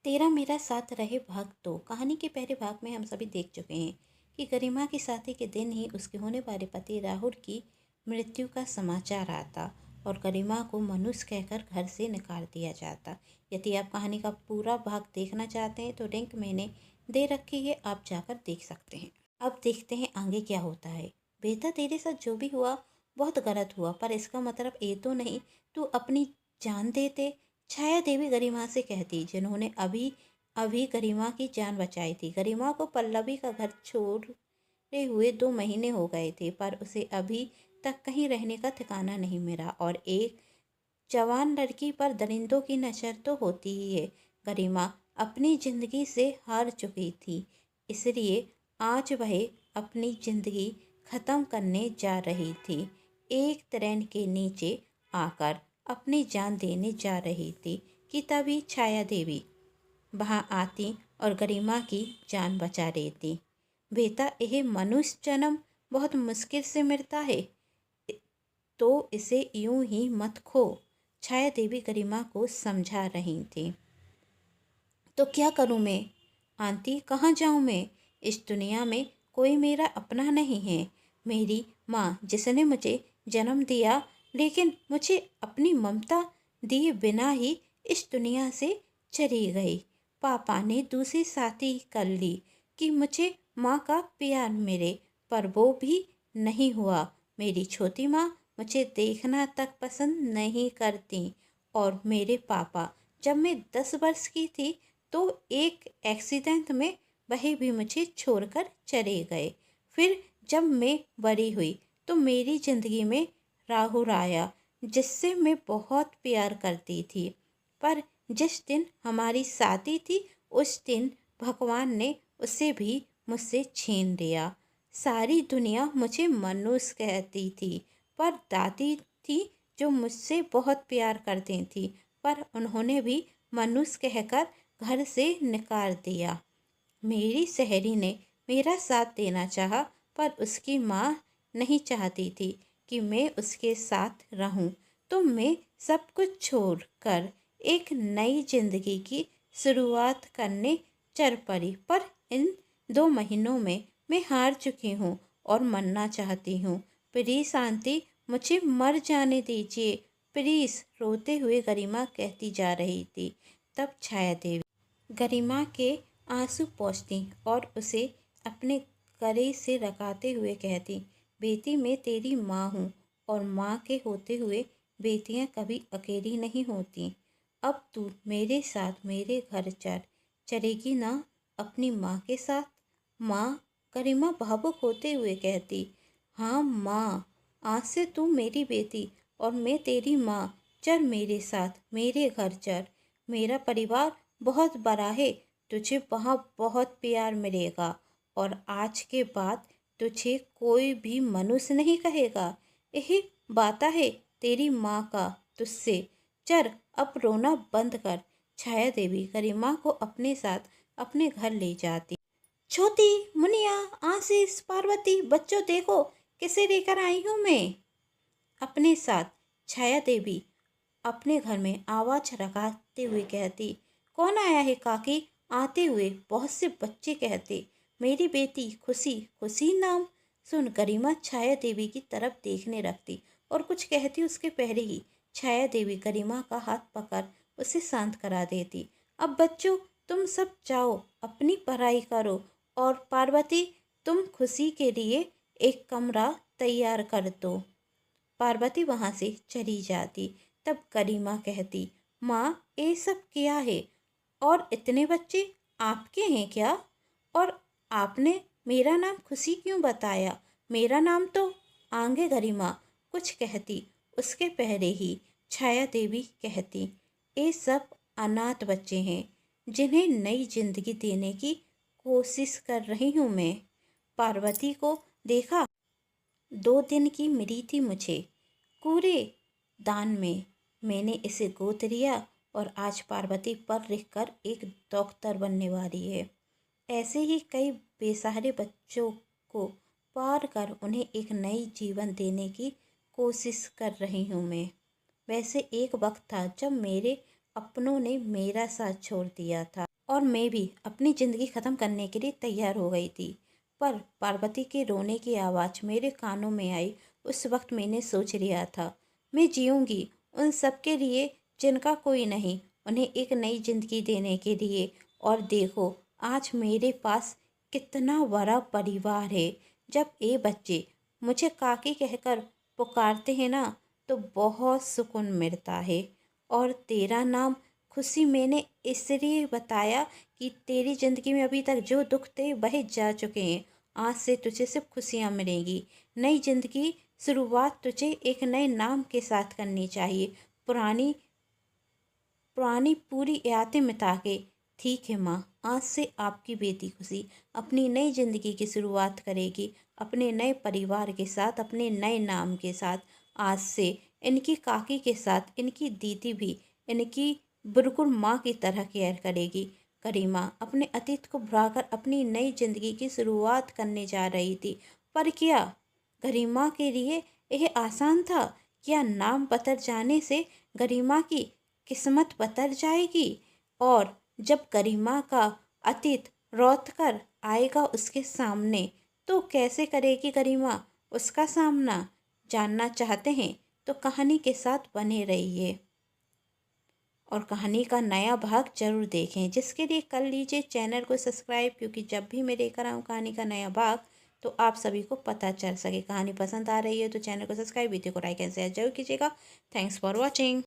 तेरा मेरा साथ रहे भाग 2 कहानी के पहले भाग में हम सभी देख चुके हैं कि गरिमा की शादी के दिन ही उसके होने वाले पति राहुल की मृत्यु का समाचार आता और गरिमा को मनुष्य कहकर घर से निकाल दिया जाता। यदि आप कहानी का पूरा भाग देखना चाहते हैं तो लिंक मैंने दे रखी है, आप जाकर देख सकते हैं। अब देखते हैं आगे क्या होता है। बेटा, तेरे साथ जो भी हुआ बहुत गलत हुआ, पर इसका मतलब ये तो नहीं तू अपनी जान देते। छाया देवी गरिमा से कहती, जिन्होंने अभी अभी गरिमा की जान बचाई थी। गरिमा को पल्लवी का घर छोड़े हुए 2 महीने हो गए थे, पर उसे अभी तक कहीं रहने का ठिकाना नहीं मिला और एक जवान लड़की पर दरिंदों की नज़र तो होती ही है। गरिमा अपनी ज़िंदगी से हार चुकी थी, इसलिए आज वह अपनी ज़िंदगी ख़त्म करने जा रही थी। एक ट्रेन के नीचे आकर अपनी जान देने जा रही थी कि तभी छाया देवी वहाँ आती और गरिमा की जान बचा लेती। बेटा, यह मनुष्य जन्म बहुत मुश्किल से मिलता है, तो इसे यूं ही मत खो। छाया देवी गरिमा को समझा रही थी। तो क्या करूं मैं आंटी, कहाँ जाऊं मैं? इस दुनिया में कोई मेरा अपना नहीं है। मेरी माँ जिसने मुझे जन्म दिया, लेकिन मुझे अपनी ममता दिए बिना ही इस दुनिया से चली गई। पापा ने दूसरी शादी कर ली कि मुझे माँ का प्यार मिले, पर वो भी नहीं हुआ। मेरी छोटी माँ मुझे देखना तक पसंद नहीं करती और मेरे पापा जब मैं 10 वर्ष की थी तो एक एक्सीडेंट में वह भी मुझे छोड़कर चले गए। फिर जब मैं बड़ी हुई तो मेरी ज़िंदगी में राहुल आया, जिससे मैं बहुत प्यार करती थी। पर जिस दिन हमारी शादी थी उस दिन भगवान ने उसे भी मुझसे छीन लिया। सारी दुनिया मुझे मनुष्य कहती थी, पर दादी थी जो मुझसे बहुत प्यार करती थी, पर उन्होंने भी मनुष्य कहकर घर से निकाल दिया। मेरी सहेली ने मेरा साथ देना चाहा, पर उसकी माँ नहीं चाहती थी कि मैं उसके साथ रहूं, तो मैं सब कुछ छोड़कर एक नई जिंदगी की शुरुआत करने चल पड़ी। पर इन 2 महीनों में मैं हार चुकी हूँ और मरना चाहती हूँ। प्लीज़ आंटी, मुझे मर जाने दीजिए प्लीज़, रोते हुए गरिमा कहती जा रही थी। तब छाया देवी गरिमा के आंसू पोंछती और उसे अपने गले से लगाते हुए कहती, बेटी, मैं तेरी माँ हूँ और माँ के होते हुए बेटियाँ कभी अकेली नहीं होती। अब तू मेरे साथ मेरे घर चलेगी ना, अपनी माँ के साथ? माँ, गरिमा भावुक होते हुए कहती, हाँ माँ, आज से तू मेरी बेटी और मैं तेरी माँ। चल मेरे साथ मेरे घर चल। मेरा परिवार बहुत बड़ा है, तुझे वहाँ बहुत प्यार मिलेगा और आज के बाद तुझे कोई भी मनुष्य नहीं कहेगा। यही वादा है तेरी माँ का तुझसे। चल अब रोना बंद कर। छाया देवी गरिमा को अपने साथ अपने घर ले जाती। छोटी, मुनिया, आशीष, पार्वती, बच्चों देखो किसे लेकर आई हूँ मैं अपने साथ। छाया देवी अपने घर में आवाज़ लगाते हुए कहती, कौन आया है काकी? आते हुए बहुत से बच्चे कहते, मेरी बेटी खुशी। खुशी नाम सुन गरिमा छाया देवी की तरफ देखने लगती और कुछ कहती उसके पहले ही छाया देवी गरिमा का हाथ पकड़ उसे शांत करा देती। अब बच्चों, तुम सब जाओ अपनी पढ़ाई करो और पार्वती, तुम खुशी के लिए एक कमरा तैयार कर दो। पार्वती वहाँ से चली जाती। तब गरिमा कहती, माँ, ये सब क्या है और इतने बच्चे आपके हैं क्या? और आपने मेरा नाम खुशी क्यों बताया? मेरा नाम तो आगे गरिमा कुछ कहती उसके पहले ही छाया देवी कहती, ये सब अनाथ बच्चे हैं जिन्हें नई जिंदगी देने की कोशिश कर रही हूँ मैं। पार्वती को देखा, 2 दिन की मिली थी मुझे पूरे दान में, मैंने इसे गोद लिया और आज पार्वती पढ़ लिख कर एक डॉक्टर बनने वाली है। ऐसे ही कई बेसहारे बच्चों को पार कर उन्हें एक नई जीवन देने की कोशिश कर रही हूँ मैं। वैसे एक वक्त था जब मेरे अपनों ने मेरा साथ छोड़ दिया था। और मैं भी अपनी ज़िंदगी ख़त्म करने के लिए तैयार हो गई थी। पर पार्वती के रोने की आवाज़ मेरे कानों में आई। उस वक्त मैंने सोच लिया था, मैं जीऊँगी उन सब के लिए जिनका कोई नहीं, उन्हें एक नई ज़िंदगी देने के लिए। और देखो, आज मेरे पास कितना बड़ा परिवार है। जब ये बच्चे मुझे काकी कहकर पुकारते हैं ना, तो बहुत सुकून मिलता है। और तेरा नाम खुशी मैंने इसलिए बताया कि तेरी ज़िंदगी में अभी तक जो दुख थे वह जा चुके हैं। आज से तुझे सिर्फ खुशियाँ मिलेंगी। नई ज़िंदगी शुरुआत तुझे एक नए नाम के साथ करनी चाहिए। पुरानी पुरानी पूरी यादें मिटा के। ठीक है माँ, आज से आपकी बेटी खुशी अपनी नई ज़िंदगी की शुरुआत करेगी, अपने नए परिवार के साथ, अपने नए नाम के साथ। आज से इनकी काकी के साथ इनकी दीदी भी इनकी बिल्कुल माँ की तरह केयर करेगी। करीमा अपने अतीत को भुलाकर अपनी नई ज़िंदगी की शुरुआत करने जा रही थी। पर क्या गरिमा के लिए यह आसान था? क्या नाम बदल जाने से गरिमा की किस्मत बदल जाएगी? और जब गरिमा का अतीत लौट कर आएगा उसके सामने, तो कैसे करेगी गरिमा उसका सामना? जानना चाहते हैं तो कहानी के साथ बने रहिए और कहानी का नया भाग जरूर देखें, जिसके लिए कर लीजिए चैनल को सब्सक्राइब, क्योंकि जब भी मैं लेकर आऊँ कहानी का नया भाग तो आप सभी को पता चल सके। कहानी पसंद आ रही है तो चैनल को सब्सक्राइब, वीडियो को लाइक एंड शेयर जरूर कीजिएगा। Thanks for watching.